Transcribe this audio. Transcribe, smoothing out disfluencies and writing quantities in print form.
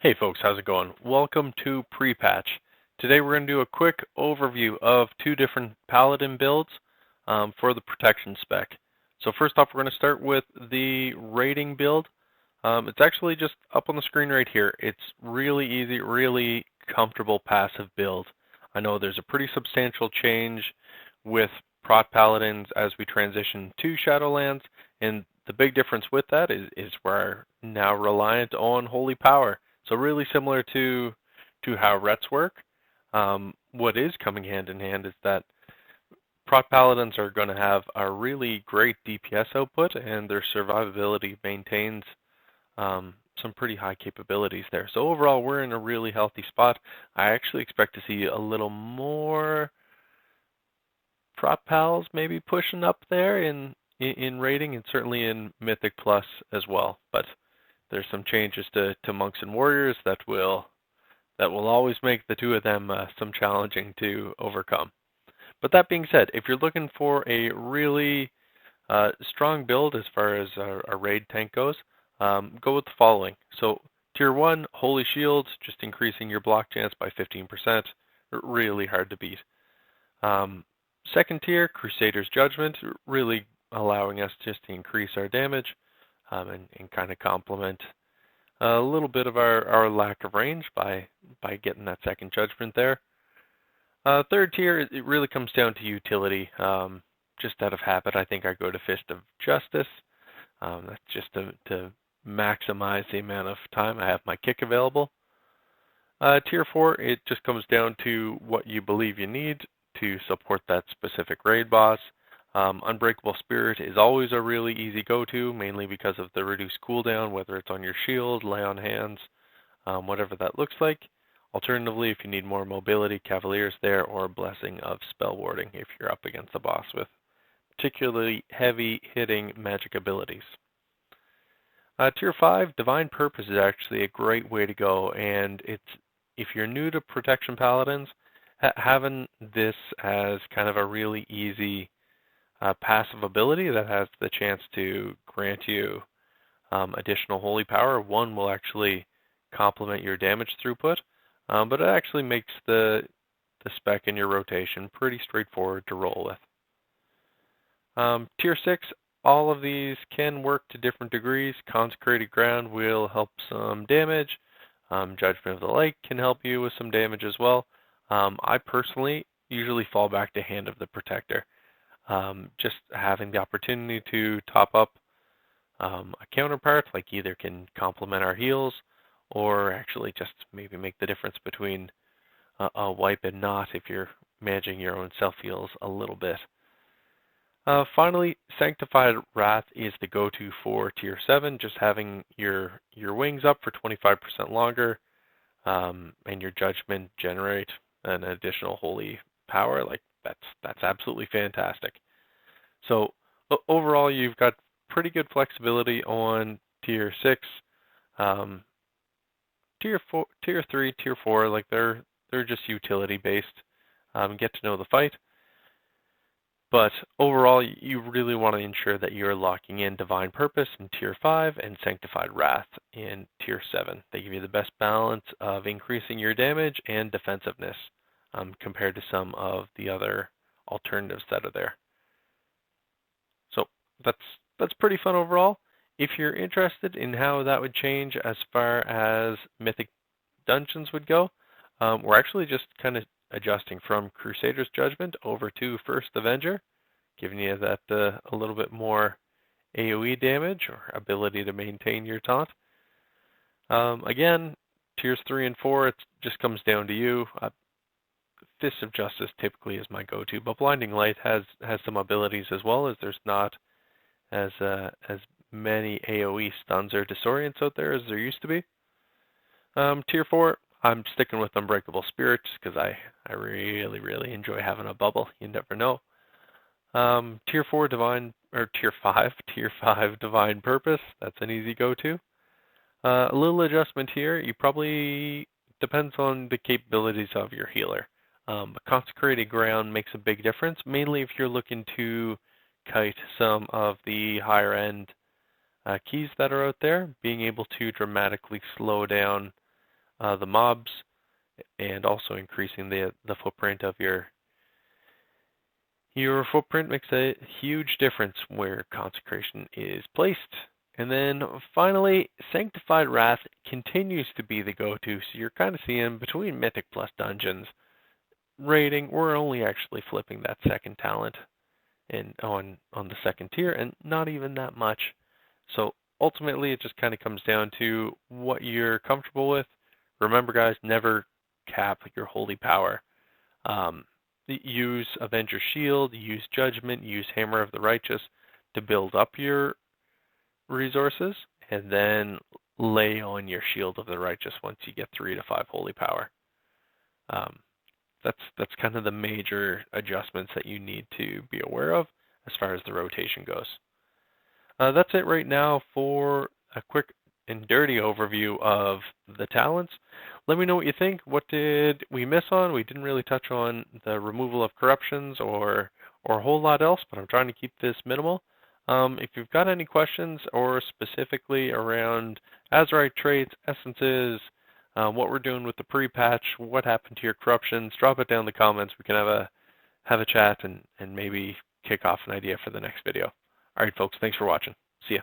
Hey folks, how's it going? Welcome to Pre-Patch. Today we're going to do a quick overview of two different Paladin builds for the protection spec. So first off, we're going to start with the raiding build. It's actually just up on the screen right here. It's really easy, really comfortable passive build. I know there's a pretty substantial change with Prot Paladins as we transition to Shadowlands, and the big difference with that is we're now reliant on holy power. So really similar to how Rets work. What is coming hand in hand is that Prot Paladins are going to have a really great DPS output, and their survivability maintains some pretty high capabilities there. So overall, we're in a really healthy spot. I actually expect to see a little more Prot Pals maybe pushing up there in rating, and certainly in Mythic Plus as well. But there's some changes to monks and warriors that will always make the two of them some challenging to overcome. But that being said, if you're looking for a really strong build as far as a raid tank goes, go with the following. So Tier 1, Holy Shields, just increasing your block chance by 15%. Really hard to beat. Second tier, Crusader's Judgment, really allowing us just to increase our damage and kind of complement a little bit of our lack of range by getting that second judgment there. Third tier, it really comes down to utility. Just out of habit, I think I go to Fist of Justice. That's just to maximize the amount of time I have my kick available. Tier 4, it just comes down to what you believe you need to support that specific raid boss. Unbreakable Spirit is always a really easy go-to, mainly because of the reduced cooldown, whether it's on your shield, lay on hands, whatever that looks like. Alternatively, if you need more mobility, Cavalier's there, or Blessing of Spell Warding if you're up against the boss with particularly heavy hitting magic abilities. Tier 5, Divine Purpose is actually a great way to go, and if you're new to Protection Paladins, having this as kind of a really easy passive ability that has the chance to grant you additional holy power. One will actually complement your damage throughput, but it actually makes the spec in your rotation pretty straightforward to roll with. Tier 6, all of these can work to different degrees. Consecrated Ground will help some damage. Judgment of the Light can help you with some damage as well. I personally usually fall back to Hand of the Protector. Just having the opportunity to top up a counterpart, like either can complement our heals or actually just maybe make the difference between a wipe and not if you're managing your own self heals a little bit. Finally, Sanctified Wrath is the go-to for Tier 7, just having your wings up for 25% longer and your judgment generate an additional holy power. Like that's absolutely fantastic. So overall, you've got pretty good flexibility on Tier 6. Tier 3, Tier 4, like they're just utility based. Get to know the fight. But overall, you really want to ensure that you're locking in Divine Purpose in Tier 5 and Sanctified Wrath in Tier 7. They give you the best balance of increasing your damage and defensiveness compared to some of the other alternatives that are there. So that's pretty fun overall. If you're interested in how that would change as far as Mythic Dungeons would go, we're actually just kind of adjusting from Crusader's Judgment over to First Avenger, giving you that a little bit more AoE damage or ability to maintain your taunt. Again, Tiers 3 and 4, it just comes down to you. Fist of Justice typically is my go-to, but Blinding Light has some abilities as well, as there's not as many AoE stuns or disorients out there as there used to be. Tier 4, I'm sticking with Unbreakable Spirit just because I really, really enjoy having a bubble. You never know. Tier 4 Tier 5 Divine Purpose. That's an easy go-to. A little adjustment here. You probably depends on the capabilities of your healer. Consecrated Ground makes a big difference, mainly if you're looking to kite some of the higher end keys that are out there. Being able to dramatically slow down the mobs, and also increasing the footprint of your footprint makes a huge difference where consecration is placed. And then finally, Sanctified Wrath continues to be the go-to. So you're kind of seeing between Mythic Plus dungeons, raiding, we're only actually flipping that second talent and on the second tier, and not even that much. So ultimately, it just kind of comes down to what you're comfortable with. Remember, guys, never cap your holy power. Use Avenger Shield, use Judgment, use Hammer of the Righteous to build up your resources, and then lay on your Shield of the Righteous once you get 3 to 5 holy power. That's kind of the major adjustments that you need to be aware of as far as the rotation goes. That's it right now for a quick and dirty overview of the talents. Let me know what you think. What did we miss on? We didn't really touch on the removal of corruptions or a whole lot else, but I'm trying to keep this minimal. If you've got any questions or specifically around Azerite traits, essences, what we're doing with the pre-patch, what happened to your corruptions, drop it down in the comments. We can have a chat and maybe kick off an idea for the next video. All right, folks, thanks for watching. See ya.